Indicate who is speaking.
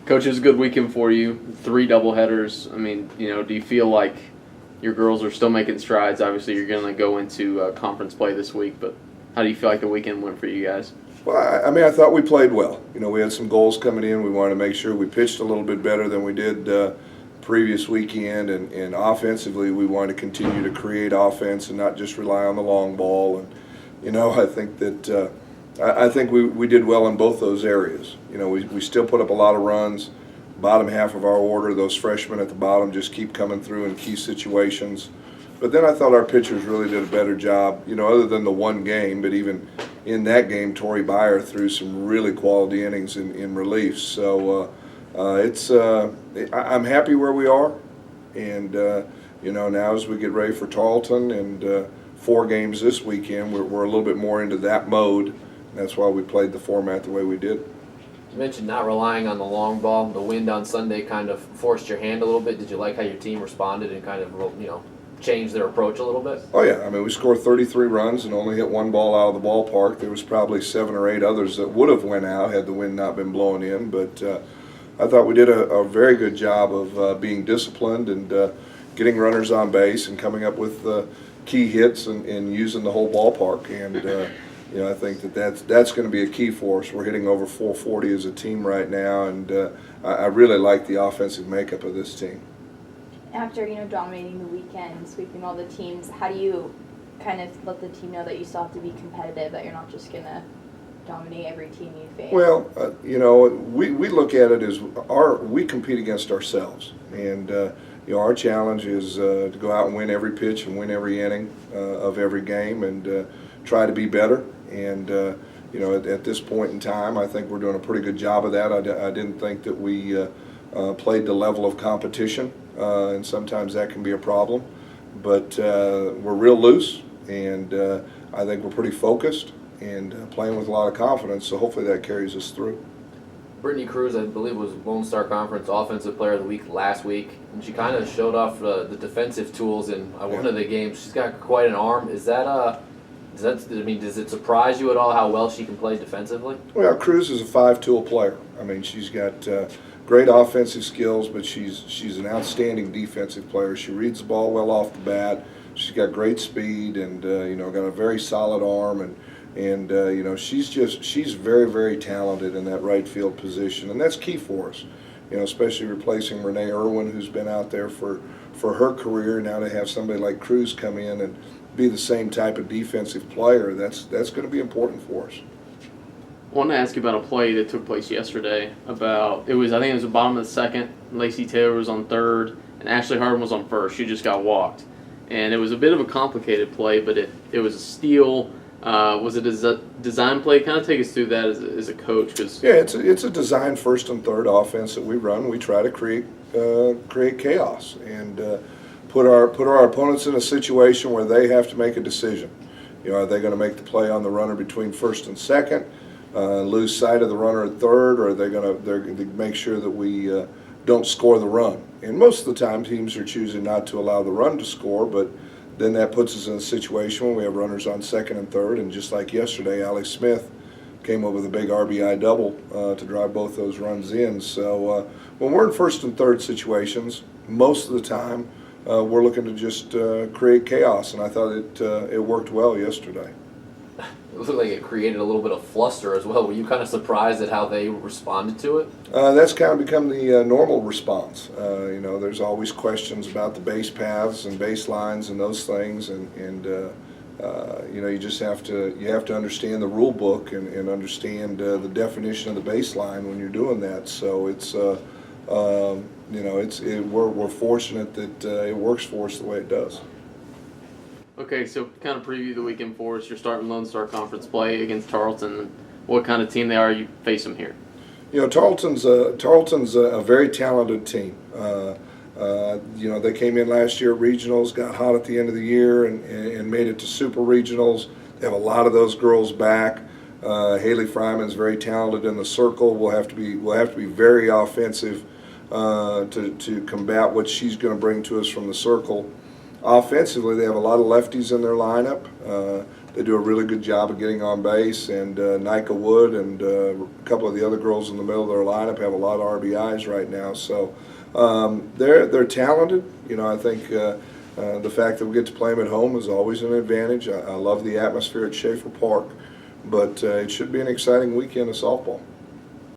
Speaker 1: Coach, it was a good weekend for you. 3 doubleheaders. I mean, do you feel like your girls are still making strides? Obviously, you're going to go into conference play this week, but how do you feel like the weekend went for you guys?
Speaker 2: Well, I thought we played well. We had some goals coming in. We wanted to make sure we pitched a little bit better than we did previous weekend, and offensively, we wanted to continue to create offense and not just rely on the long ball. And I think that I think we did well in both those areas. We still put up a lot of runs. Bottom half of our order, those freshmen at the bottom just keep coming through in key situations. But then I thought our pitchers really did a better job, other than the one game, but even in that game, Tori Byer threw some really quality innings in relief. So I'm happy where we are. And, now as we get ready for Tarleton and 4 games this weekend, we're a little bit more into that mode. That's why we played the format the way we did.
Speaker 3: You mentioned not relying on the long ball. The wind on Sunday kind of forced your hand a little bit. Did you like how your team responded and kind of, changed their approach a little bit?
Speaker 2: Oh, yeah. We scored 33 runs and only hit 1 ball out of the ballpark. There was probably 7 or 8 others that would have went out had the wind not been blowing in. But I thought we did a very good job of being disciplined and getting runners on base and coming up with key hits and using the whole ballpark. And I think that's going to be a key for us. We're hitting over 440 as a team right now, and I really like the offensive makeup of this team.
Speaker 4: After dominating the weekend, sweeping all the teams, how do you kind of let the team know that you still have to be competitive, that you're not just going to dominate every team you face?
Speaker 2: Well, we look at it as we compete against ourselves, and our challenge is to go out and win every pitch and win every inning of every game and try to be better. And at this point in time, I think we're doing a pretty good job of that. I didn't think that we played the level of competition, and sometimes that can be a problem. But we're real loose, and I think we're pretty focused and playing with a lot of confidence. So hopefully that carries us through.
Speaker 3: Brittany Cruz, I believe, was Lone Star Conference Offensive Player of the Week last week, and she kind of showed off the defensive tools in one of the games. She's got quite an arm. Does it surprise you at all how well she can play defensively?
Speaker 2: Well, Cruz is a 5-tool player. She's got great offensive skills, but she's an outstanding defensive player. She reads the ball well off the bat. She's got great speed and got a very solid arm, and she's very, very talented in that right field position, and that's key for us. Especially replacing Renee Irwin, who's been out there for her career. Now to have somebody like Cruz come in and be the same type of defensive player, that's going to be important for us.
Speaker 1: I wanted to ask you about a play that took place yesterday. I think it was the bottom of the second. Lacey Taylor was on third, and Ashley Harden was on first. She just got walked, and it was a bit of a complicated play, but it was a steal. Was it a design play? Kind of take us through that as a coach, because
Speaker 2: it's a design first and third offense that we run. We try to create chaos and put our opponents in a situation where they have to make a decision. Are they going to make the play on the runner between first and second, lose sight of the runner at third, or they're going to make sure that we don't score the run? And most of the time, teams are choosing not to allow the run to score, but then that puts us in a situation where we have runners on second and third, and just like yesterday, Allie Smith came up with a big RBI double to drive both those runs in. So when we're in first and third situations, most of the time we're looking to just create chaos, and I thought it worked well yesterday.
Speaker 3: It looked like it created a little bit of fluster as well. Were you kind of surprised at how they responded to it?
Speaker 2: That's kind of become the normal response. There's always questions about the base paths and baselines and those things, and you just have to understand the rule book and understand the definition of the baseline when you're doing that. So we're fortunate that it works for us the way it does.
Speaker 1: Okay, so kind of preview the weekend for us. You're starting Lone Star Conference play against Tarleton. What kind of team they are? You face them here.
Speaker 2: Tarleton's a very talented team. They came in last year at regionals, got hot at the end of the year, and made it to super regionals. They have a lot of those girls back. Haley Fryman's very talented in the circle. We'll have to be very offensive to combat what she's going to bring to us from the circle. Offensively, they have a lot of lefties in their lineup. They do a really good job of getting on base, and Nika Wood and a couple of the other girls in the middle of their lineup have a lot of RBIs right now. So they're talented. You know, I think the fact that we get to play them at home is always an advantage. I love the atmosphere at Schaefer Park, but it should be an exciting weekend of softball.